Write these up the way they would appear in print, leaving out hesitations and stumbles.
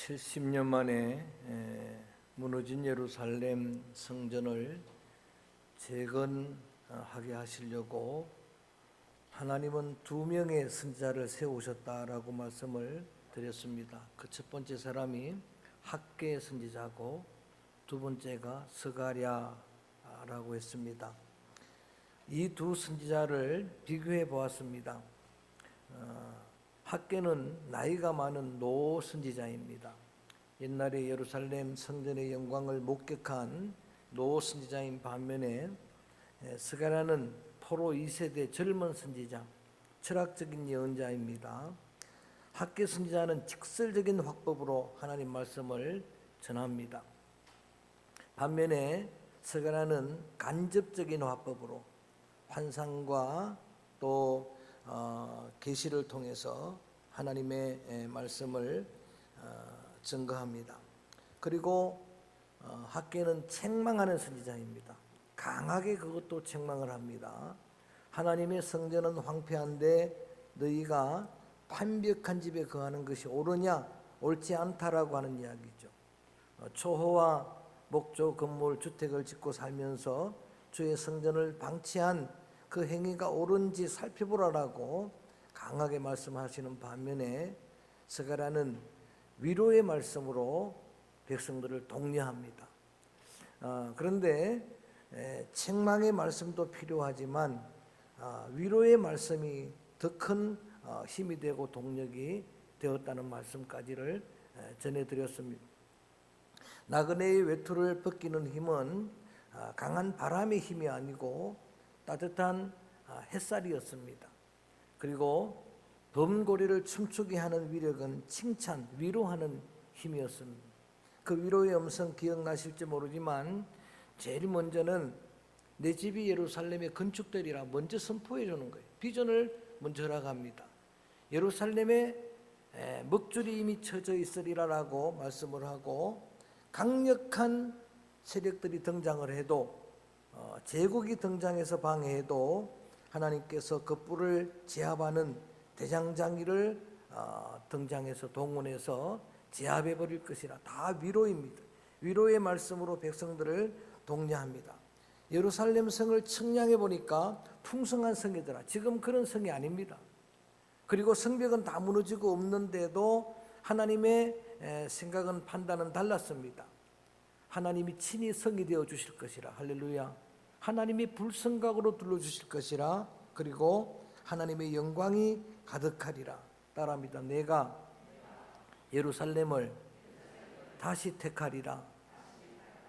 70년 만에 무너진 예루살렘 성전을 재건하게 하시려고 하나님은 2명의 선지자를 세우셨다라고 말씀을 드렸습니다. 그 첫 번째 사람이 학개 선지자고 두 번째가 스가랴라고 했습니다. 이 두 선지자를 비교해 보았습니다. 학개는 나이가 많은 노 선지자입니다. 옛날에 예루살렘 성전의 영광을 목격한 노 선지자인 반면에 스가랴는 포로 2세대 젊은 선지자, 철학적인 예언자입니다. 학개 선지자는 직설적인 화법으로 하나님 말씀을 전합니다. 반면에 스가랴는 간접적인 화법으로 환상과 또 계시를 통해서 하나님의 말씀을 증거합니다. 그리고 학개는 책망하는 선지자입니다. 강하게 그것도 책망을 합니다. 하나님의 성전은 황폐한데 너희가 판벽한 집에 거하는 것이 옳으냐? 옳지 않다라고 하는 이야기죠. 초호와 목조 건물 주택을 짓고 살면서 주의 성전을 방치한 그 행위가 옳은지 살펴보라라고 강하게 말씀하시는 반면에 스가랴는 위로의 말씀으로 백성들을 독려합니다. 그런데 책망의 말씀도 필요하지만 위로의 말씀이 더 큰 힘이 되고 동력이 되었다는 말씀까지를 전해드렸습니다. 나그네의 외투를 벗기는 힘은 강한 바람의 힘이 아니고 따뜻한 햇살이었습니다. 그리고 범고리를 춤추게 하는 위력은 칭찬, 위로하는 힘이었습니다. 그 위로의 음성 기억나실지 모르지만 제일 먼저는 내 집이 예루살렘에 건축되리라 먼저 선포해 주는 거예요. 비전을 먼저 허락합니다. 예루살렘에 먹줄이 이미 쳐져 있으리라라고 말씀을 하고 강력한 세력들이 등장을 해도 제국이 등장해서 방해해도 하나님께서 그 뿔을 제압하는 대장장이를 등장해서 동원해서 제압해 버릴 것이라. 다 위로입니다. 위로의 말씀으로 백성들을 독려합니다. 예루살렘 성을 측량해 보니까 풍성한 성이더라. 지금 그런 성이 아닙니다. 그리고 성벽은 다 무너지고 없는데도 하나님의 생각은 판단은 달랐습니다. 하나님이 친히 성이 되어 주실 것이라. 할렐루야. 하나님이 불성각으로 둘러주실 것이라. 그리고 하나님의 영광이 가득하리라. 따라합니다. 내가 예루살렘을 다시 택하리라.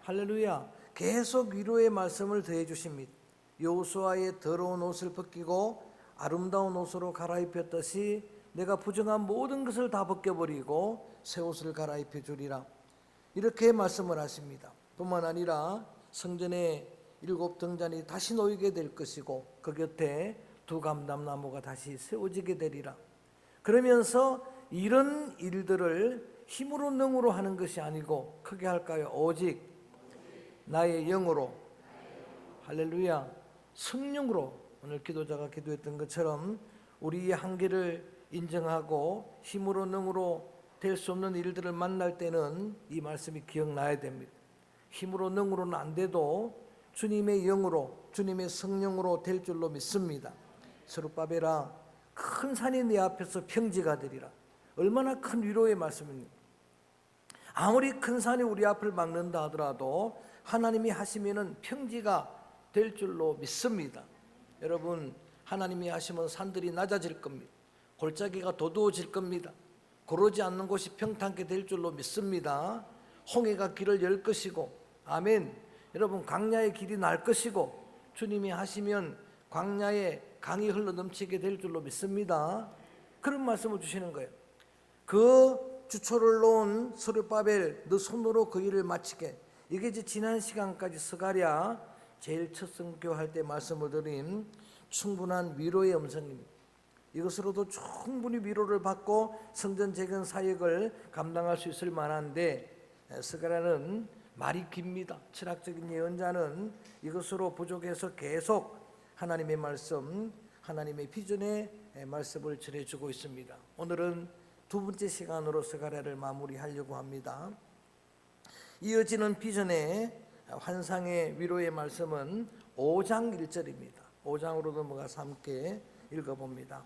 할렐루야. 계속 위로의 말씀을 더해 주십니다. 여호수아의 더러운 옷을 벗기고 아름다운 옷으로 갈아입혔듯이 내가 부정한 모든 것을 다 벗겨버리고 새 옷을 갈아입혀 주리라. 이렇게 말씀을 하십니다. 뿐만 아니라 성전의 7 등잔이 다시 놓이게 될 것이고 그 곁에 2 감람나무가 다시 세워지게 되리라. 그러면서 이런 일들을 힘으로 능으로 하는 것이 아니고 크게 할까요? 오직 나의 영으로, 할렐루야, 성령으로. 오늘 기도자가 기도했던 것처럼 우리의 한계를 인정하고 힘으로 능으로 될 수 없는 일들을 만날 때는 이 말씀이 기억나야 됩니다. 힘으로 능으로는 안 돼도 주님의 영으로, 주님의 성령으로 될 줄로 믿습니다. 스룹바벨아, 큰 산이 내 앞에서 평지가 되리라. 얼마나 큰 위로의 말씀입니까? 아무리 큰 산이 우리 앞을 막는다 하더라도 하나님이 하시면은 평지가 될 줄로 믿습니다. 여러분, 하나님이 하시면 산들이 낮아질 겁니다. 골짜기가 도두어질 겁니다. 고르지 않는 곳이 평탄케 될 줄로 믿습니다. 홍해가 길을 열 것이고, 아멘. 여러분, 광야의 길이 날 것이고, 주님이 하시면 광야에 강이 흘러 넘치게 될 줄로 믿습니다. 그런 말씀을 주시는 거예요. 그 주초를 놓은 스룹바벨, 너 손으로 그 일을 마치게. 이게 이제 지난 시간까지 스가랴 제일 첫 선교할 때 말씀을 드린 충분한 위로의 음성입니다. 이것으로도 충분히 위로를 받고 성전 재건 사역을 감당할 수 있을 만한데 스가랴는 말이 깁니다. 철학적인 예언자는 이것으로 부족해서 계속 하나님의 말씀, 하나님의 비전의 말씀을 전해주고 있습니다. 오늘은 두 번째 시간으로 스가랴를 마무리하려고 합니다. 이어지는 비전의 환상의 위로의 말씀은 5장 1절입니다. 5장으로 넘어가서 함께 읽어봅니다.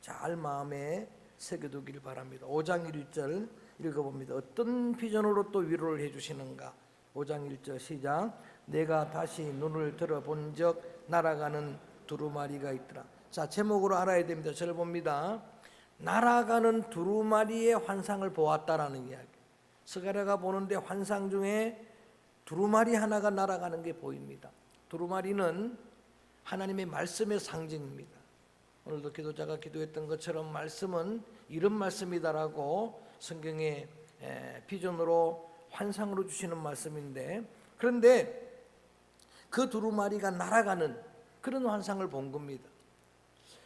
잘 마음에 새겨두길 바랍니다. 5장 1절 읽어봅니다. 어떤 비전으로 또 위로를 해주시는가. 5장 1절 시작. 내가 다시 눈을 들어본 적 날아가는 두루마리가 있더라. 자, 제목으로 알아야 됩니다. 저를 봅니다. 날아가는 두루마리의 환상을 보았다라는 이야기. 스가랴가 보는데 환상 중에 두루마리 하나가 날아가는 게 보입니다. 두루마리는 하나님의 말씀의 상징입니다. 오늘도 기도자가 기도했던 것처럼 말씀은 이런 말씀이다라고 성경의 비전으로 환상으로 주시는 말씀인데, 그런데 그 두루마리가 날아가는 그런 환상을 본 겁니다.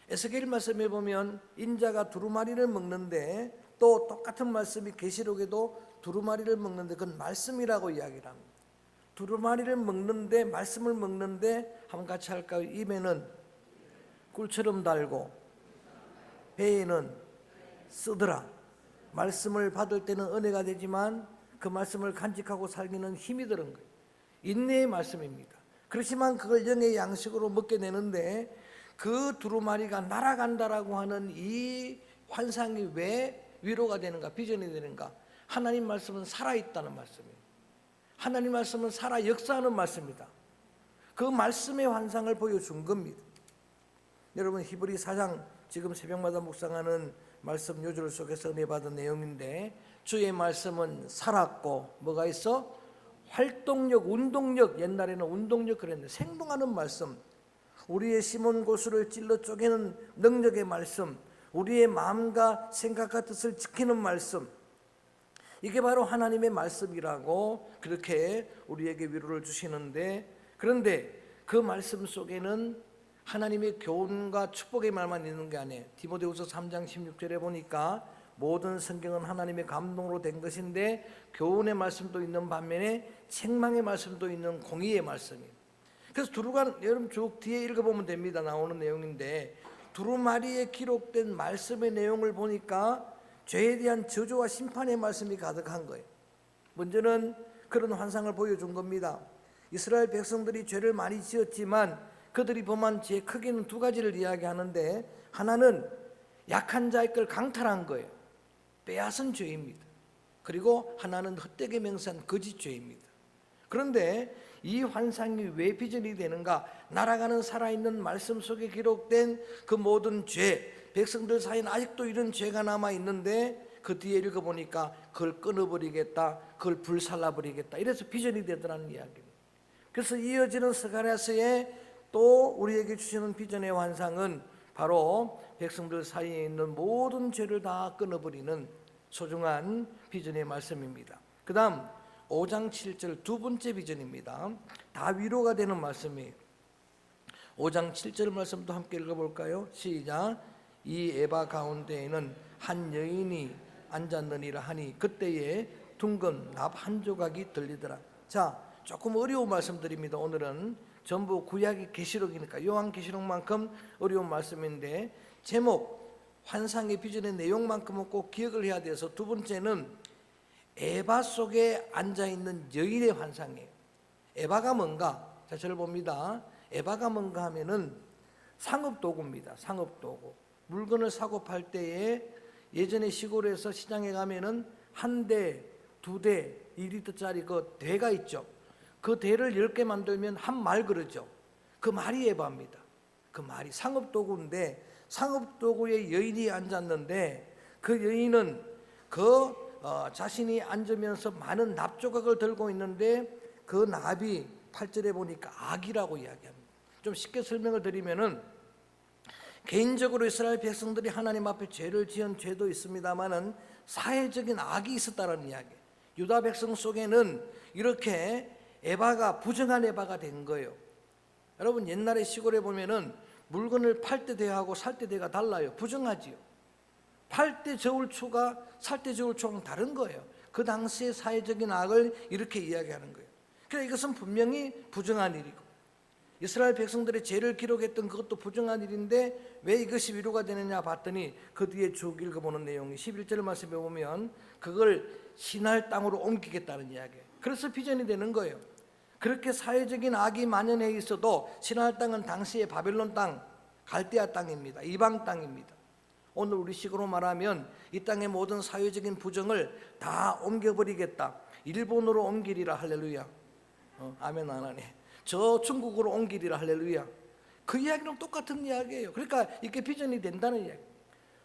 에스겔 말씀에 보면 인자가 두루마리를 먹는데, 또 똑같은 말씀이 계시록에도 두루마리를 먹는데 그건 말씀이라고 이야기를 합니다. 두루마리를 먹는데, 말씀을 먹는데, 한번 같이 할까요? 입에는 꿀처럼 달고 배에는 쓰더라. 말씀을 받을 때는 은혜가 되지만 그 말씀을 간직하고 살기는 힘이 드는 거예요. 인내의 말씀입니다. 그렇지만 그걸 영의 양식으로 먹게 되는데, 그 두루마리가 날아간다라고 하는 이 환상이 왜 위로가 되는가, 비전이 되는가? 하나님 말씀은 살아있다는 말씀이에요. 하나님 말씀은 살아 역사하는 말씀이다. 그 말씀의 환상을 보여준 겁니다. 여러분, 히브리 4장 지금 새벽마다 묵상하는 말씀 요절 속에서 은혜 받은 내용인데, 주의 말씀은 살았고 뭐가 있어? 활동력, 운동력. 옛날에는 운동력 그랬는데 생동하는 말씀, 우리의 심은 고수를 찔러 쪼개는 능력의 말씀, 우리의 마음과 생각과 뜻을 지키는 말씀, 이게 바로 하나님의 말씀이라고 그렇게 우리에게 위로를 주시는데, 그런데 그 말씀 속에는 하나님의 교훈과 축복의 말만 있는 게 아니에요. 디모데후서 3장 16절에 보니까 모든 성경은 하나님의 감동으로 된 것인데 교훈의 말씀도 있는 반면에 책망의 말씀도 있는 공의의 말씀이에요. 그래서 여러분 쭉 뒤에 읽어보면 됩니다. 나오는 내용인데, 두루마리에 기록된 말씀의 내용을 보니까 죄에 대한 저주와 심판의 말씀이 가득한 거예요. 먼저는 그런 환상을 보여준 겁니다. 이스라엘 백성들이 죄를 많이 지었지만 그들이 범한 죄의 크기는 두 가지를 이야기하는데, 하나는 약한 자의 걸 강탈한 거예요. 빼앗은 죄입니다. 그리고 하나는 헛되게 맹세한 거짓 죄입니다. 그런데 이 환상이 왜 비전이 되는가? 날아가는 살아있는 말씀 속에 기록된 그 모든 죄, 백성들 사이는 아직도 이런 죄가 남아있는데 그 뒤에 읽어보니까 그걸 끊어버리겠다, 그걸 불살라버리겠다, 이래서 비전이 되더라는 이야기입니다. 그래서 이어지는 스가랴서에 또 우리에게 주시는 비전의 환상은 바로 백성들 사이에 있는 모든 죄를 다 끊어버리는 소중한 비전의 말씀입니다. 그 다음 5장 7절 두 번째 비전입니다. 다 위로가 되는 말씀이에요. 5장 7절 말씀도 함께 읽어볼까요? 시작. 이 에바 가운데에는 한 여인이 앉았느니라 하니 그때에 둥근 납 한 조각이 들리더라. 자, 조금 어려운 말씀드립니다. 오늘은 전부 구약이 계시록이니까 요한계시록만큼 어려운 말씀인데, 제목 환상의 비전의 내용만큼은 꼭 기억을 해야 돼서 두 번째는 에바 속에 앉아있는 여인의 환상이에요. 에바가 뭔가? 자, 저를 봅니다. 에바가 뭔가 하면은 상업도구입니다. 상업도구. 물건을 사고 팔 때에 예전에 시골에서 시장에 가면은 한 대, 두 대, 2리터짜리 그 대가 있죠. 그 대를 10개 만들면 한 말 그러죠. 그 말이 에바입니다. 그 말이 상업도구인데, 상업도구에 여인이 앉았는데 그 여인은 자신이 앉으면서 많은 납조각을 들고 있는데 그 납이 8절에 보니까 악이라고 이야기합니다. 좀 쉽게 설명을 드리면은, 개인적으로 이스라엘 백성들이 하나님 앞에 죄를 지은 죄도 있습니다만은 사회적인 악이 있었다는 이야기. 유다 백성 속에는 이렇게 에바가 부정한 에바가 된 거예요. 여러분, 옛날에 시골에 보면은 물건을 팔 때 대하고 살 때 대가 달라요. 부정하지요. 팔 때 저울추가 살 때 저울추랑 다른 거예요. 그 당시의 사회적인 악을 이렇게 이야기하는 거예요. 그러니까 이것은 분명히 부정한 일이고, 이스라엘 백성들의 죄를 기록했던 그것도 부정한 일인데 왜 이것이 위로가 되느냐 봤더니 그 뒤에 쭉 읽어보는 내용이 11절 말씀에 보면 그걸 신할 땅으로 옮기겠다는 이야기예요. 그래서 비전이 되는 거예요. 그렇게 사회적인 악이 만연해 있어도 신할 땅은 당시의 바벨론 땅, 갈대아 땅입니다. 이방 땅입니다. 오늘 우리식으로 말하면 이 땅의 모든 사회적인 부정을 다 옮겨버리겠다. 일본으로 옮기리라. 할렐루야. 아멘 안 하네. 저 중국으로 옮기리라. 할렐루야. 그 이야기랑 똑같은 이야기예요. 그러니까 이게 비전이 된다는 이야기.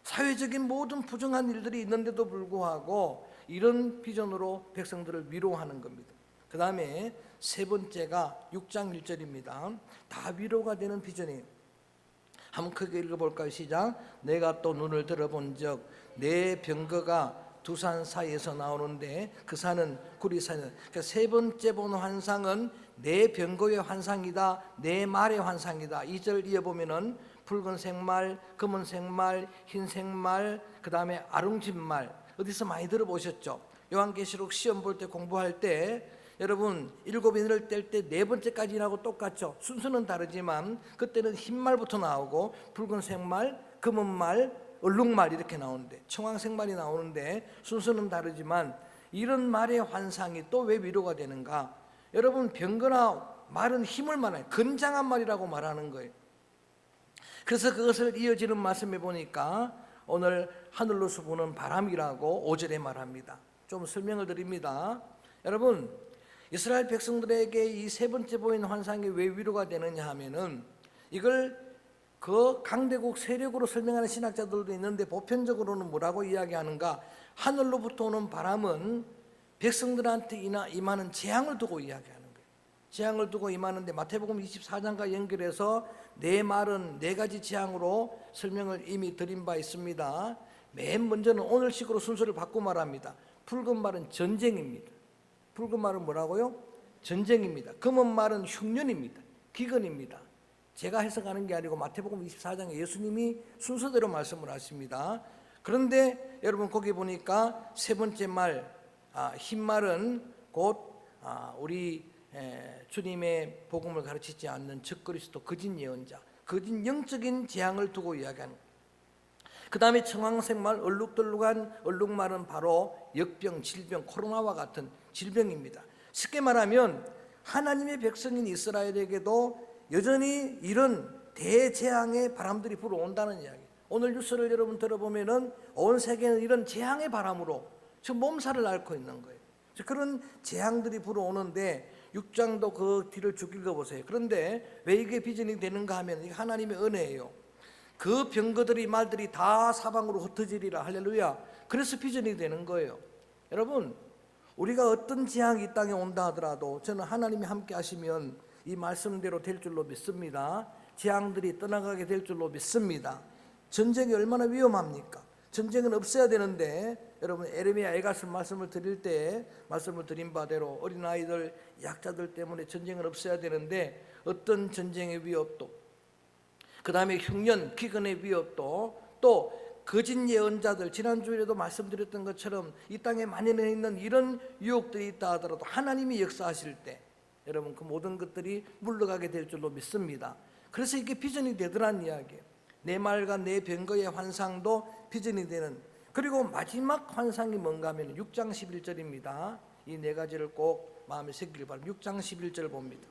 사회적인 모든 부정한 일들이 있는데도 불구하고 이런 비전으로 백성들을 위로하는 겁니다. 그 다음에 세 번째가 6장 1절입니다. 다 위로가 되는 비전이에요. 한번 크게 읽어볼까요? 시작. 내가 또 눈을 들어본 적 내 병거가 두 산 사이에서 나오는데 그 산은 구리산이다. 그러니까 세 번째 본 환상은 내 병거의 환상이다, 내 말의 환상이다. 2절 이어보면은 붉은색 말, 검은색 말, 흰색 말, 그 다음에 아룽진 말. 어디서 많이 들어보셨죠? 요한계시록 시험 볼 때 공부할 때 여러분 7인을 뗄 때 네 번째까지하고 똑같죠. 순서는 다르지만 그때는 흰 말부터 나오고 붉은색 말, 검은 말, 얼룩말 이렇게 나오는데 청황색 말이 나오는데 순서는 다르지만 이런 말의 환상이 또 왜 위로가 되는가? 여러분 병거나 말은 힘을 말해요. 건장한 말이라고 말하는 거예요. 그래서 그것을 이어지는 말씀에 보니까 오늘 하늘로서 부는 바람이라고 5절에 말합니다. 좀 설명을 드립니다. 여러분 이스라엘 백성들에게 이 세 번째 보인 환상이 왜 위로가 되느냐 하면은 이걸 그 강대국 세력으로 설명하는 신학자들도 있는데 보편적으로는 뭐라고 이야기하는가? 하늘로부터 오는 바람은 백성들한테 임하는 재앙을 두고 이야기하는 거예요. 재앙을 두고 임하는데 마태복음 24장과 연결해서 내 말은 네 가지 재앙으로 설명을 이미 드린 바 있습니다. 맨 먼저는 오늘식으로 순서를 바꾸고 말합니다. 붉은 말은 전쟁입니다. 붉은 말은 뭐라고요? 전쟁입니다. 검은 말은 흉년입니다. 기근입니다. 제가 해석하는 게 아니고 마태복음 24장에 예수님이 순서대로 말씀을 하십니다. 그런데 여러분 거기 보니까 세 번째 말, 흰 말은 곧 우리 주님의 복음을 가르치지 않는 적그리스도 거짓 예언자, 거짓 영적인 재앙을 두고 이야기하는 거예요. 그 다음에 청황색 말, 얼룩덜룩한 얼룩말은 바로 역병, 질병, 코로나와 같은 질병입니다. 쉽게 말하면 하나님의 백성인 이스라엘에게도 여전히 이런 대재앙의 바람들이 불어온다는 이야기. 오늘 뉴스를 여러분 들어보면은 온 세계는 이런 재앙의 바람으로 지금 몸살을 앓고 있는 거예요. 그런 재앙들이 불어오는데 6장도 그 뒤를 쭉 읽어보세요. 그런데 왜 이게 비전이 되는가 하면 이게 하나님의 은혜예요. 그 병거들이 말들이 다 사방으로 흩어지리라. 할렐루야. 그래서 비전이 되는 거예요. 여러분 우리가 어떤 재앙이 이 땅에 온다 하더라도 저는 하나님이 함께 하시면 이 말씀대로 될 줄로 믿습니다. 재앙들이 떠나가게 될 줄로 믿습니다. 전쟁이 얼마나 위험합니까? 전쟁은 없어야 되는데 여러분 에레미야 애가슴 말씀을 드릴 때 말씀을 드린 바대로 어린아이들 약자들 때문에 전쟁은 없어야 되는데 어떤 전쟁의 위협도 그 다음에 흉년 기근의 위협도 또 거짓 예언자들 지난주에도 말씀드렸던 것처럼 이 땅에 만연해 있는 이런 유혹들이 있다 하더라도 하나님이 역사하실 때 여러분 그 모든 것들이 물러가게 될 줄로 믿습니다. 그래서 이게 비전이 되더란 이야기예요. 내 말과 내 병거의 환상도 비전이 되는. 그리고 마지막 환상이 뭔가 하면 6장 11절입니다. 이 네 가지를 꼭 마음에 새기길 바랍니다. 6장 11절 봅니다.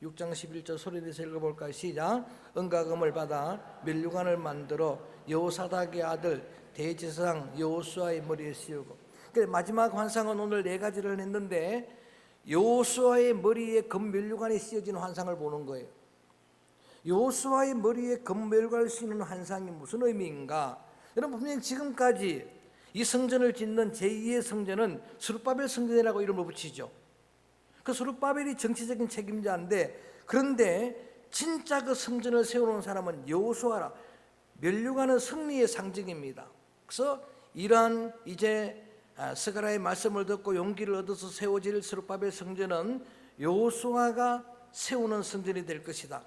6장 11절 소리내서 읽어볼까요? 시작. 은가금을 받아 멸류관을 만들어 여호사닥의 아들 대제사장 여호수아의 머리에 씌우고. 마지막 환상은 오늘 네 가지를 했는데 여호수아의 머리에 금면류관이 씌어진 환상을 보는 거예요. 여호수아의 머리에 금면류관을 씌우는 환상이 무슨 의미인가? 여러분 분명히 지금까지 이 성전을 짓는 제2의 성전은 스룹바벨 성전이라고 이름을 붙이죠. 그 스룹바벨이 정치적인 책임자인데 그런데 진짜 그 성전을 세우는 사람은 여호수아라. 면류관은 승리의 상징입니다. 그래서 이러한 이제 스가랴의 말씀을 듣고 용기를 얻어서 세워질 스룹바벨 성전은 여호수아가 세우는 성전이 될 것이다.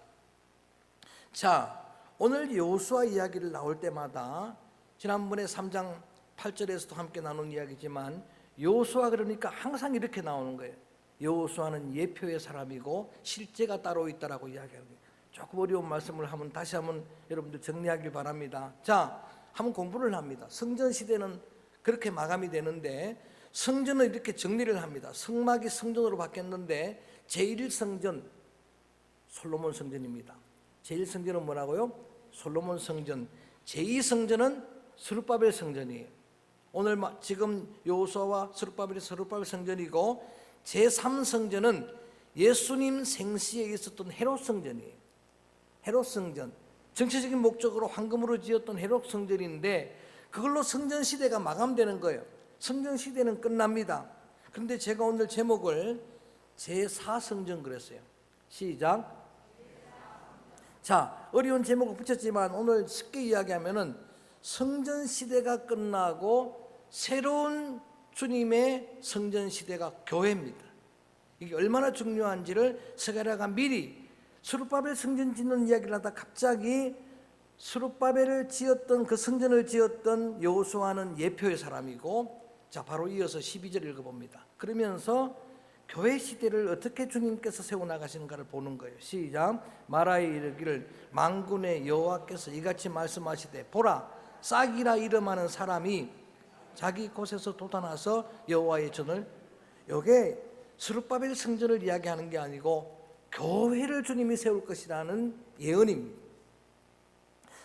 자, 오늘 여호수아 이야기를 나올 때마다 지난번에 3장 8절에서도 함께 나눈 이야기지만 여호수아 그러니까 항상 이렇게 나오는 거예요. 여호수아는 예표의 사람이고 실제가 따로 있다라고 이야기하는 거예요. 조금 어려운 말씀을 다시 한번 여러분들 정리하길 바랍니다. 자, 한번 공부를 합니다. 성전 시대는 그렇게 마감이 되는데 성전을 이렇게 정리를 합니다. 성막이 성전으로 바뀌었는데 제1성전 솔로몬 성전입니다. 제1성전은 뭐라고요? 솔로몬 성전. 제2성전은 스룹바벨 성전이에요. 오늘 지금 여호수아와 스룹바벨이 스룹바벨 성전이고, 제3성전은 예수님 생시에 있었던 헤롯 성전이에요. 헤롯 성전, 정치적인 목적으로 황금으로 지었던 헤롯 성전인데 그걸로 성전 시대가 마감되는 거예요. 성전 시대는 끝납니다. 그런데 제가 오늘 제목을 제4성전 그랬어요. 시작. 자, 어려운 제목을 붙였지만 오늘 쉽게 이야기하면은 성전 시대가 끝나고 새로운 주님의 성전 시대가 교회입니다. 이게 얼마나 중요한지를 스가랴가 미리 스룹바벨 성전 짓는 이야기를 하다 갑자기 스룹바벨을 지었던 그 성전을 지었던 여호수아는 예표의 사람이고, 자, 바로 이어서 12절 읽어봅니다. 그러면서 교회 시대를 어떻게 주님께서 세워나가시는가를 보는 거예요. 시작. 마라에 이르기를 만군의 여호와께서 이같이 말씀하시되 보라, 싹이라 이름하는 사람이 자기 곳에서 돋아나서 여호와의 전을, 요게 스룹바벨 성전을 이야기하는 게 아니고 교회를 주님이 세울 것이라는 예언입니다.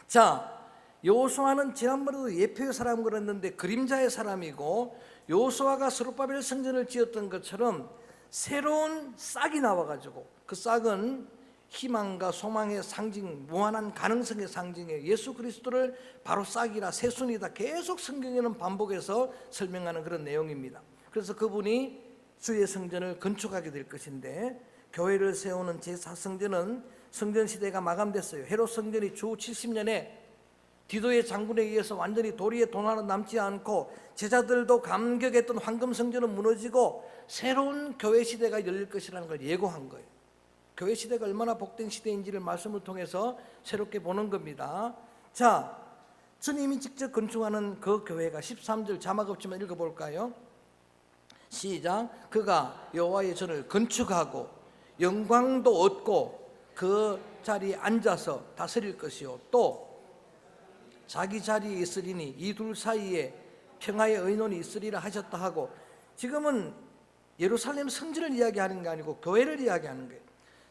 자, 여호수아는 지난번에도 예표의 사람 그랬는데 그림자의 사람이고, 여호수아가 스룹바벨 성전을 지었던 것처럼 새로운 싹이 나와가지고, 그 싹은 희망과 소망의 상징, 무한한 가능성의 상징이에요. 예수 그리스도를 바로 싹이라, 새순이다, 계속 성경에는 반복해서 설명하는 그런 내용입니다. 그래서 그분이 주의 성전을 건축하게 될 것인데, 교회를 세우는 제4성전은 성전 시대가 마감됐어요. 헤롯 성전이 주 70년에 디도의 장군에 의해서 완전히 도리에 돈 하나 남지 않고 제자들도 감격했던 황금 성전은 무너지고 새로운 교회 시대가 열릴 것이라는 걸 예고한 거예요. 교회 시대가 얼마나 복된 시대인지를 말씀을 통해서 새롭게 보는 겁니다. 자, 주님이 직접 건축하는 그 교회가 13절 자막 없지만 읽어볼까요? 시작. 그가 여호와의 전을 건축하고 영광도 얻고 그 자리에 앉아서 다스릴 것이요 또 자기 자리에 있으리니 이 둘 사이에 평화의 의논이 있으리라 하셨다 하고, 지금은 예루살렘 성전을 이야기하는 게 아니고 교회를 이야기하는 거예요.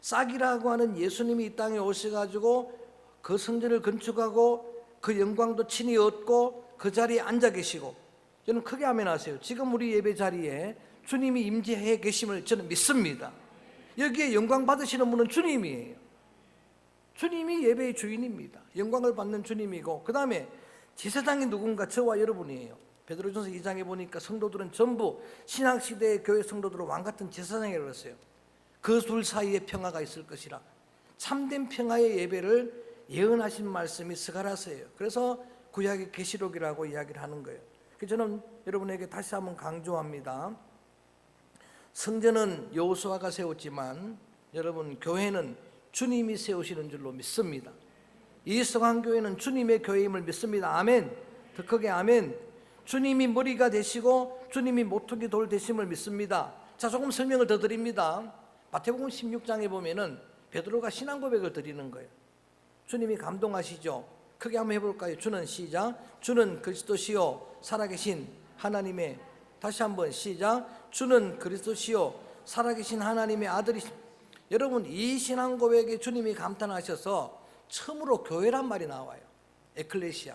싹이라고 하는 예수님이 이 땅에 오셔가지고 그 성전을 건축하고 그 영광도 친히 얻고 그 자리에 앉아 계시고, 저는 크게 아멘하세요. 지금 우리 예배 자리에 주님이 임재해 계심을 저는 믿습니다. 여기에 영광 받으시는 분은 주님이에요. 주님이 예배의 주인입니다. 영광을 받는 주님이고, 그 다음에 제사장이 누군가? 저와 여러분이에요. 베드로전서 2장에 보니까 성도들은 전부 신학시대의 교회 성도들은 왕같은 제사장이라고 했어요. 그 둘 사이에 평화가 있을 것이라, 참된 평화의 예배를 예언하신 말씀이 스가랴서예요. 그래서 구약의 계시록이라고 이야기를 하는 거예요. 그래서 저는 여러분에게 다시 한번 강조합니다. 성전은 여호수아가 세웠지만 여러분, 교회는 주님이 세우시는 줄로 믿습니다. 이 성황교회는 주님의 교회임을 믿습니다. 아멘. 더 크게 아멘. 주님이 머리가 되시고 주님이 모퉁이 돌 되심을 믿습니다. 자, 조금 설명을 더 드립니다. 마태복음 16장에 보면은 베드로가 신앙 고백을 드리는 거예요. 주님이 감동하시죠. 크게 한번 해볼까요? 주는, 시작. 주는 그리스도시요 살아계신 하나님의, 다시 한번 시작. 주는 그리스도시요 살아계신 하나님의 아들이십니다. 여러분, 이 신앙 고백에 주님이 감탄하셔서 처음으로 교회란 말이 나와요. 에클레시아.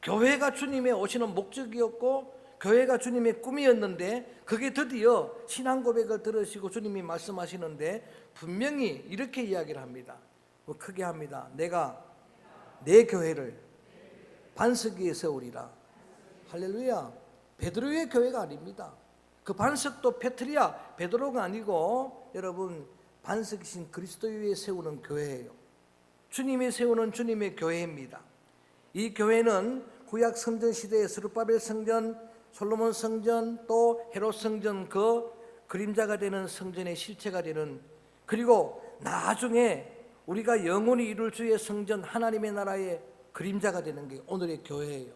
교회가 주님의 오시는 목적이었고 교회가 주님의 꿈이었는데, 그게 드디어 신앙 고백을 들으시고 주님이 말씀하시는데 분명히 이렇게 이야기를 합니다. 크게 합니다. 내가 내 교회를 반석 위에 세우리라. 할렐루야. 베드로의 교회가 아닙니다. 그 반석도 페트리아, 베드로가 아니고 여러분, 반석이신 그리스도 위에 세우는 교회예요. 주님이 세우는 주님의 교회입니다. 이 교회는 구약 성전 시대의 스룹바벨 성전, 솔로몬 성전, 또 헤롯 성전, 그 그림자가 되는 성전의 실체가 되는, 그리고 나중에 우리가 영원히 이룰 주의 성전 하나님의 나라의 그림자가 되는 게 오늘의 교회예요.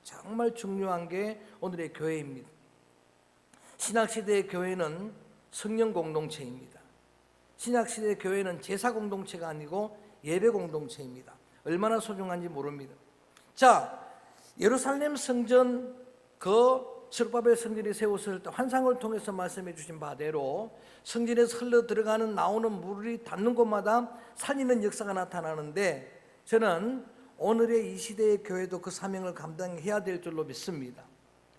정말 중요한 게 오늘의 교회입니다. 신학시대의 교회는 성령 공동체입니다. 신약시대 교회는 제사 공동체가 아니고 예배 공동체입니다. 얼마나 소중한지 모릅니다. 자, 예루살렘 성전 스룹바벨 성전이 세웠을 때 환상을 통해서 말씀해 주신 바대로 성전에서 흘러 들어가는 나오는 물이 닿는 곳마다 살리는 역사가 나타나는데, 저는 오늘의 이 시대의 교회도 그 사명을 감당해야 될 줄로 믿습니다.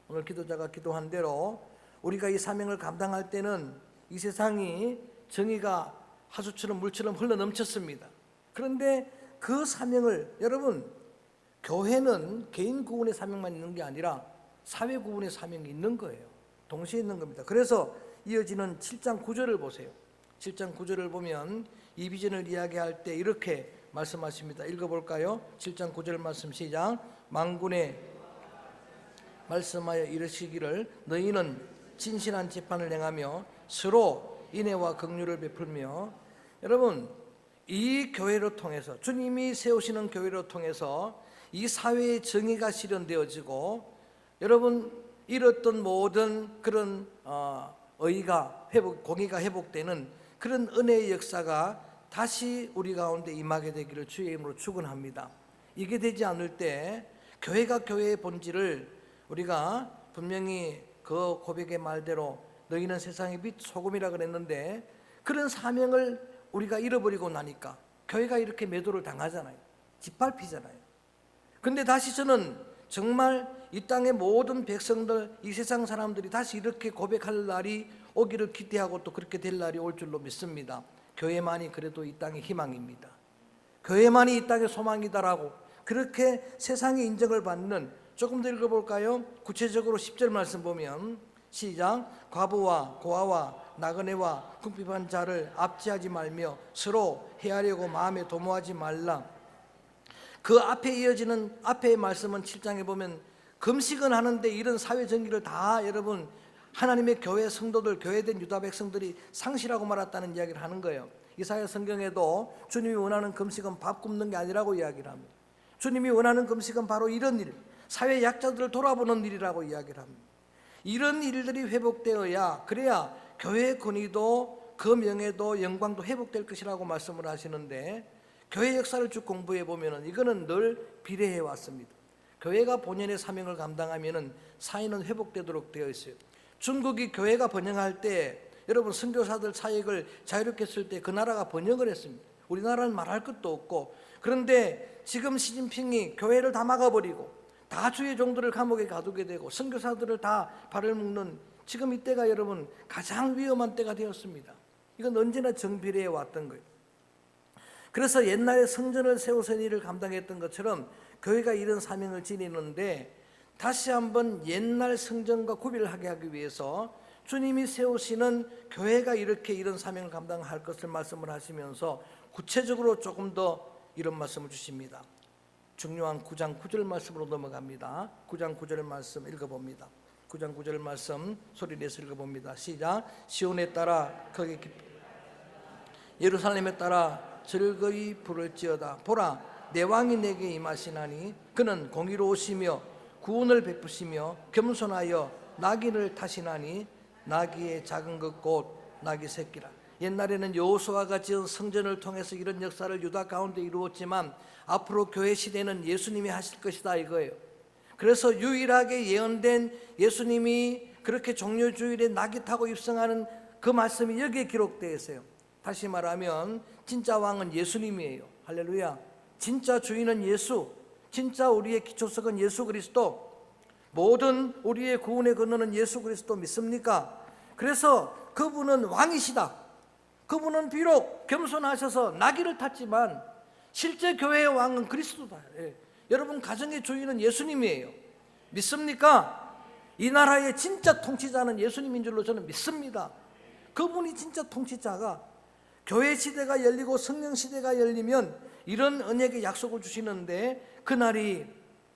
오늘 기도자가 기도한 대로 우리가 이 사명을 감당할 때는 이 세상이 정의가 하수처럼 물처럼 흘러 넘쳤습니다. 그런데 그 사명을, 여러분, 교회는 개인 구원의 사명만 있는 게 아니라 사회 구원의 사명이 있는 거예요. 동시에 있는 겁니다. 그래서 이어지는 7장 9절을 보세요. 7장 9절을 보면 이 비전을 이야기할 때 이렇게 말씀하십니다. 읽어볼까요? 7장 9절 말씀 시작. 만군의 말씀하여 이르시기를 너희는 진실한 재판을 행하며 서로 인애와 긍휼을 베풀며. 여러분, 이 교회를 통해서, 주님이 세우시는 교회를 통해서 이 사회의 정의가 실현되어지고, 여러분, 잃었던 모든 그런 의가 공의가 회복되는 그런 은혜의 역사가 다시 우리 가운데 임하게 되기를 주의 이름으로 축원합니다. 이게 되지 않을 때 교회가 교회의 본질을, 우리가 분명히 그 고백의 말대로 너희는 세상의 빛 소금이라 그랬는데, 그런 사명을 우리가 잃어버리고 나니까 교회가 이렇게 매도를 당하잖아요. 짓밟히잖아요. 근데 다시 저는 정말 이 땅의 모든 백성들, 이 세상 사람들이 다시 이렇게 고백할 날이 오기를 기대하고 또 그렇게 될 날이 올 줄로 믿습니다. 교회만이 그래도 이 땅의 희망입니다. 교회만이 이 땅의 소망이다라고 그렇게 세상의 인정을 받는, 조금 더 읽어볼까요? 구체적으로 10절 말씀 보면 시작. 과부와 고아와 나그네와 궁핍한 자를 압제하지 말며 서로 해하려고 마음에 도모하지 말라. 그 앞에 이어지는 앞의 말씀은 7장에 보면 금식은 하는데 이런 사회 정의를 다 여러분 하나님의 교회 성도들, 교회된 유다 백성들이 상실하고 말았다는 이야기를 하는 거예요. 이사야 성경에도 주님이 원하는 금식은 밥 굶는 게 아니라고 이야기를 합니다. 주님이 원하는 금식은 바로 이런 일, 사회 약자들을 돌아보는 일이라고 이야기를 합니다. 이런 일들이 회복되어야, 그래야 교회의 권위도 그 명예도 영광도 회복될 것이라고 말씀을 하시는데, 교회 역사를 쭉 공부해 보면은 이거는 늘 비례해 왔습니다. 교회가 본연의 사명을 감당하면은 사회는 회복되도록 되어 있어요. 중국이 교회가 번영할 때, 여러분, 선교사들 사역을 자유롭게 했을 때 그 나라가 번영을 했습니다. 우리나라는 말할 것도 없고. 그런데 지금 시진핑이 교회를 다 막아버리고 다 주의 종들을 감옥에 가두게 되고 선교사들을 다 발을 묶는, 지금 이때가 여러분 가장 위험한 때가 되었습니다. 이건 언제나 정비례해 왔던 거예요. 그래서 옛날에 성전을 세워서 일을 감당했던 것처럼 교회가 이런 사명을 지니는데, 다시 한번 옛날 성전과 구별을 하게 하기 위해서 주님이 세우시는 교회가 이렇게 이런 사명을 감당할 것을 말씀을 하시면서 구체적으로 조금 더 이런 말씀을 주십니다. 중요한 9장 9절 말씀으로 넘어갑니다. 9장 9절 말씀 읽어봅니다. 9장 9절 말씀 소리 내서 읽어봅니다. 시작. 시온에 따라 거기 예루살렘에 따라 즐거이 부를지어다. 보라, 내 왕이 내게 임하시나니 그는 공의로우시며 구원을 베푸시며 겸손하여 나귀를 타시나니 나귀의 작은 것 곧 나귀 새끼라. 옛날에는 여호수아가 지은 성전을 통해서 이런 역사를 유다 가운데 이루었지만 앞으로 교회 시대는 예수님이 하실 것이다 이거예요. 그래서 유일하게 예언된 예수님이 그렇게 종려주일에 나귀 타고 입성하는 그 말씀이 여기에 기록되어 있어요. 다시 말하면 진짜 왕은 예수님이에요. 할렐루야. 진짜 주인은 예수, 진짜 우리의 기초석은 예수 그리스도, 모든 우리의 구원의 근원은 예수 그리스도 믿습니까? 그래서 그분은 왕이시다. 그분은 비록 겸손하셔서 나귀를 탔지만 실제 교회의 왕은 그리스도다. 예. 여러분, 가정의 주인은 예수님이에요. 믿습니까? 이 나라의 진짜 통치자는 예수님인 줄로 저는 믿습니다. 그분이 진짜 통치자가, 교회 시대가 열리고 성령 시대가 열리면 이런 언약의 약속을 주시는데, 그날이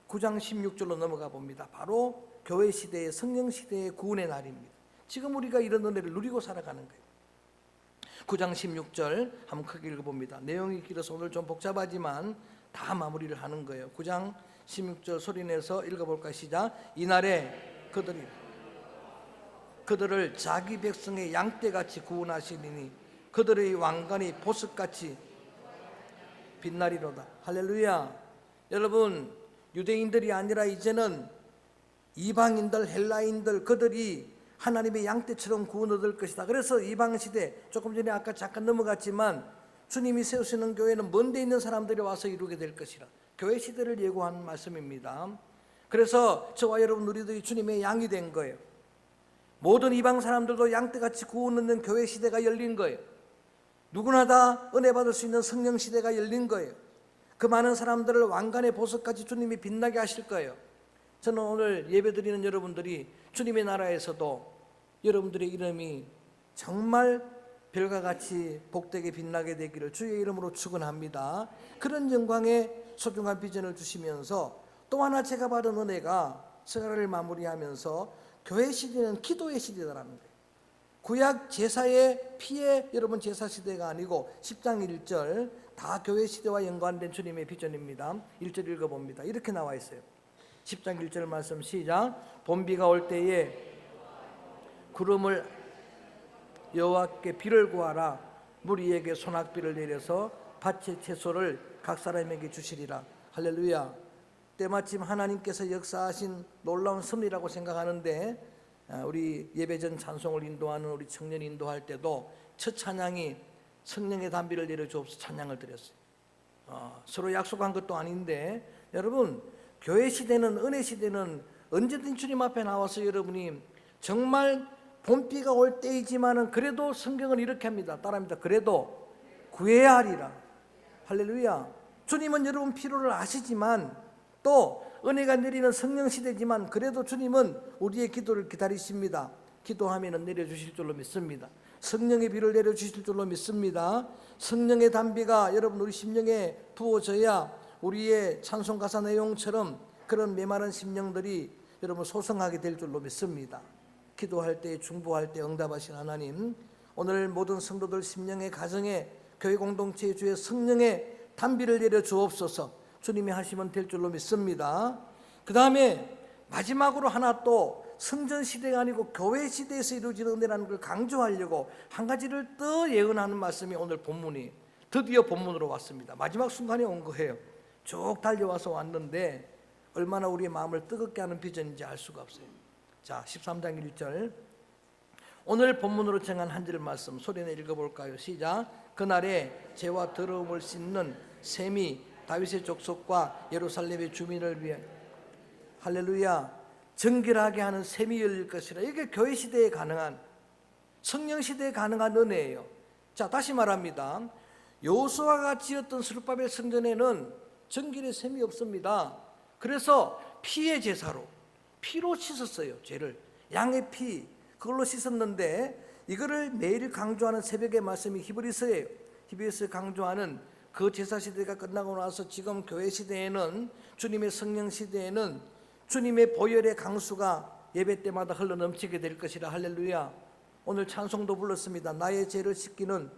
9장 16절로 넘어가 봅니다. 바로 교회 시대의, 성령 시대의 구원의 날입니다. 지금 우리가 이런 은혜를 누리고 살아가는 거예요. 9장 16절 한번 크게 읽어봅니다. 내용이 길어서 오늘 좀 복잡하지만 다 마무리를 하는 거예요. 9장 16절 소리내서 읽어볼까? 시작. 이날에 그들이 그들을 자기 백성의 양떼같이 구원하시리니 그들의 왕관이 보석같이 빛나리로다. 할렐루야. 여러분, 유대인들이 아니라 이제는 이방인들, 헬라인들, 그들이 하나님의 양떼처럼 구원 얻을 것이다. 그래서 이방 시대, 조금 전에 아까 잠깐 넘어갔지만 주님이 세우시는 교회는 먼데 있는 사람들이 와서 이루게 될 것이라. 교회 시대를 예고하는 말씀입니다. 그래서 저와 여러분 우리들이 주님의 양이 된 거예요. 모든 이방 사람들도 양떼같이 구원 얻는 교회 시대가 열린 거예요. 누구나 다 은혜 받을 수 있는 성령 시대가 열린 거예요. 그 많은 사람들을 왕관의 보석같이 주님이 빛나게 하실 거예요. 저는 오늘 예배드리는 여러분들이 주님의 나라에서도 여러분들의 이름이 정말 별과 같이 복되게 빛나게 되기를 주의 이름으로 축원합니다. 그런 영광의 소중한 비전을 주시면서 또 하나 제가 받은 은혜가 설교를 마무리하면서 교회 시대는 기도의 시대라는 거예요. 구약 제사의 피의 여러분 제사 시대가 아니고 10장 1절 다 교회 시대와 연관된 주님의 비전입니다. 1절 읽어봅니다. 이렇게 나와 있어요. 10장 1절 말씀 시작. 봄비가 올 때에 구름을 여호와께 비를 구하라. 무리에게 소낙비를 내려서 밭의 채소를 각 사람에게 주시리라. 할렐루야. 때마침 하나님께서 역사하신 놀라운 섭리라고 생각하는데 우리 예배전 찬송을 인도하는 우리 청년 인도할 때도 첫 찬양이 성령의 담비를 내려주옵소서 찬양을 드렸어요. 서로 약속한 것도 아닌데 여러분 교회 시대는 은혜 시대는 언제든 주님 앞에 나와서 여러분이 정말 봄비가 올 때이지만은 그래도 성경은 이렇게 합니다. 따라합니다. 그래도 구해야 하리라. 할렐루야. 주님은 여러분 필요를 아시지만 또 은혜가 내리는 성령 시대지만 그래도 주님은 우리의 기도를 기다리십니다. 기도하면 내려주실 줄로 믿습니다. 성령의 비를 내려주실 줄로 믿습니다. 성령의 담비가 여러분 우리 심령에 부어져야 우리의 찬송 가사 내용처럼 그런 메마른 심령들이 여러분 소성하게 될 줄로 믿습니다. 기도할 때 중보할 때 응답하신 하나님, 오늘 모든 성도들 심령의 가정에 교회 공동체에 주의 성령의 담비를 내려 주옵소서. 주님이 하시면 될 줄로 믿습니다. 그 다음에 마지막으로 하나 또 성전 시대가 아니고 교회 시대에서 이루어지는 은혜라는 걸 강조하려고 한 가지를 더 예언하는 말씀이 오늘 본문이 드디어 본문으로 왔습니다. 마지막 순간에 온 거예요. 쭉 달려와서 왔는데 얼마나 우리의 마음을 뜨겁게 하는 비전인지 알 수가 없어요. 자, 13장 1절 오늘 본문으로 정한 한 절 말씀 소리내 읽어볼까요? 시작. 그날에 죄와 더러움을 씻는 셈이 다윗의 족속과 예루살렘의 주민을 위해 할렐루야 정결하게 하는 셈이 열릴 것이라. 이게 교회 시대에 가능한 성령 시대에 가능한 은혜예요. 자, 다시 말합니다. 여호수아가 지었던 스룹바벨 성전에는 정결의 셈이 없습니다. 그래서 피의 제사로 피로 씻었어요. 죄를 양의 피 그걸로 씻었는데 이거를 매일 강조하는 새벽의 말씀이 히브리서예요. 히브리서 강조하는 그 제사 시대가 끝나고 나서 지금 교회 시대에는 주님의 성령 시대에는 주님의 보혈의 강수가 예배 때마다 흘러넘치게 될 것이라. 할렐루야. 오늘 찬송도 불렀습니다. 나의 죄를 씻기는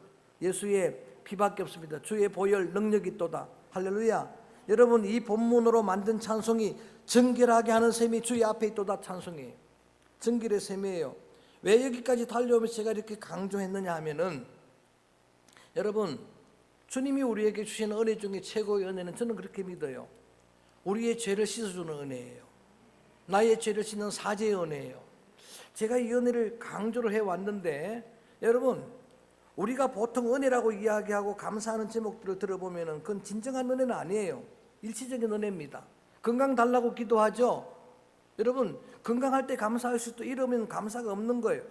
예수의 피밖에 없습니다. 주의 보혈 능력이 있도다. 할렐루야. 여러분 이 본문으로 만든 찬송이 정결하게 하는 셈이 주의 앞에 있도다 찬송이에요. 정결의 셈이에요. 왜 여기까지 달려오면서 제가 이렇게 강조했느냐 하면은 여러분 주님이 우리에게 주시는 은혜 중에 최고의 은혜는 저는 그렇게 믿어요. 우리의 죄를 씻어주는 은혜예요. 나의 죄를 씻는 사죄의 은혜예요. 제가 이 은혜를 강조를 해왔는데 여러분 우리가 보통 은혜라고 이야기하고 감사하는 제목들을 들어보면 그건 진정한 은혜는 아니에요. 일시적인 은혜입니다. 건강 달라고 기도하죠. 여러분 건강할 때 감사할 수도 이러면 감사가 없는 거예요.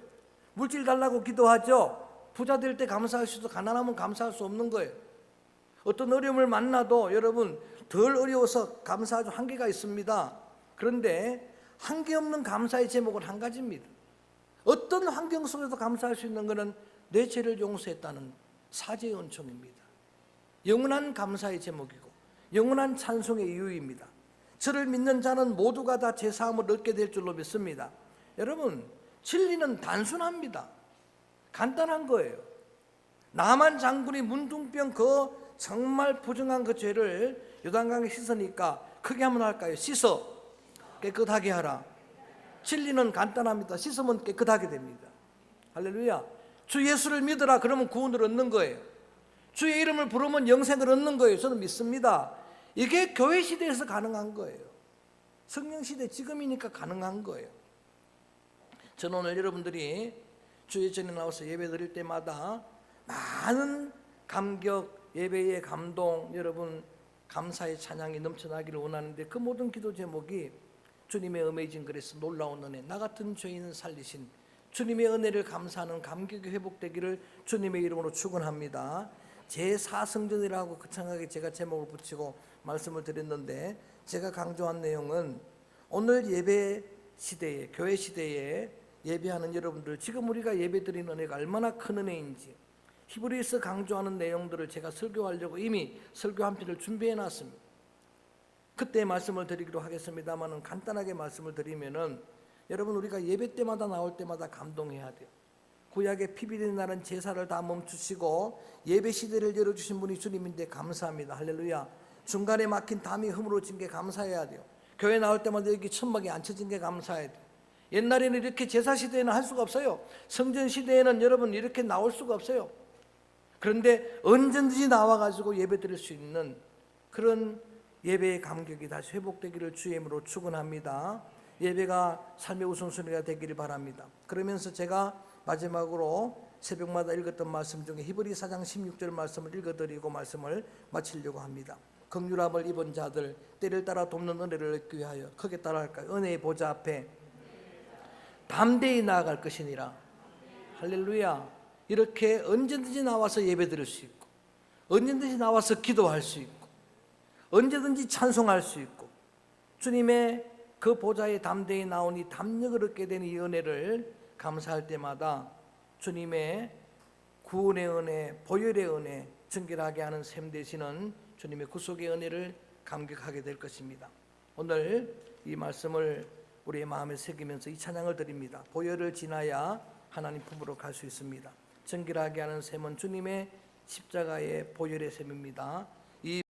물질 달라고 기도하죠. 부자 될 때 감사할 수도 가난하면 감사할 수 없는 거예요. 어떤 어려움을 만나도 여러분 덜 어려워서 감사하죠. 한계가 있습니다. 그런데 한계 없는 감사의 제목은 한 가지입니다. 어떤 환경 속에서 감사할 수 있는 것은 내 죄를 용서했다는 사죄의 은총입니다. 영원한 감사의 제목이고 영원한 찬송의 이유입니다. 저를 믿는 자는 모두가 다 제사함을 얻게 될 줄로 믿습니다. 여러분 진리는 단순합니다. 간단한 거예요. 나만 장군이 문둥병 그 정말 부정한 그 죄를 요단강에 씻으니까 크게 한번 할까요? 씻어 깨끗하게 하라. 진리는 간단합니다. 씻으면 깨끗하게 됩니다. 할렐루야. 주 예수를 믿으라 그러면 구원을 얻는 거예요. 주의 이름을 부르면 영생을 얻는 거예요. 저는 믿습니다. 이게 교회 시대에서 가능한 거예요. 성령 시대 지금이니까 가능한 거예요. 저는 오늘 여러분들이 주의 전에 나와서 예배 드릴 때마다 많은 감격, 예배의 감동, 여러분 감사의 찬양이 넘쳐나기를 원하는데, 그 모든 기도 제목이 주님의 어메이징 그레이스, 놀라운 은혜, 나 같은 죄인을 살리신 주님의 은혜를 감사하는 감격이 회복되기를 주님의 이름으로 축원합니다. 제4성전이라고 거창하게 제가 제목을 붙이고 말씀을 드렸는데, 제가 강조한 내용은 오늘 예배 시대에, 교회 시대에 예배하는 여러분들, 지금 우리가 예배 드리는 은혜가 얼마나 큰 은혜인지 히브리서 강조하는 내용들을 제가 설교하려고 이미 설교 한 편을 준비해 놨습니다. 그때 말씀을 드리기로 하겠습니다만, 간단하게 말씀을 드리면은, 여러분 우리가 예배 때마다 나올 때마다 감동해야 돼요. 구약의 피비린 날은 제사를 다 멈추시고 예배 시대를 열어주신 분이 주님인데 감사합니다. 할렐루야. 중간에 막힌 담이 허물어진 게 감사해야 돼요. 교회 나올 때마다 여기 천막이 앉혀진 게 감사해야 돼요. 옛날에는 이렇게 제사 시대에는 할 수가 없어요. 성전 시대에는 여러분 이렇게 나올 수가 없어요. 그런데 언제든지 나와가지고 예배 드릴 수 있는 그런 예배의 감격이 다시 회복되기를 주의 이름으로 축원합니다. 예배가 삶의 우선순위가 되기를 바랍니다. 그러면서 제가 마지막으로 새벽마다 읽었던 말씀 중에 히브리 4장 16절 말씀을 읽어드리고 말씀을 마치려고 합니다. 긍휼함을 입은 자들, 때를 따라 돕는 은혜를 얻기 위하여 크게 따라할까요? 은혜의 보좌 앞에 담대히 나아갈 것이니라. 할렐루야. 이렇게 언제든지 나와서 예배 드릴 수 있고, 언제든지 나와서 기도할 수 있고, 언제든지 찬송할 수 있고, 주님의 그 보좌에 담대히 나오니 담력을 얻게 되는 이 은혜를 감사할 때마다 주님의 구원의 은혜, 보혈의 은혜, 정결하게 하는 셈 되시는 주님의 구속의 은혜를 감격하게 될 것입니다. 오늘 이 말씀을 우리의 마음에 새기면서 이 찬양을 드립니다. 보혈을 지나야 하나님 품으로 갈 수 있습니다. 정결하게 하는 셈은 주님의 십자가의 보혈의 셈입니다. 이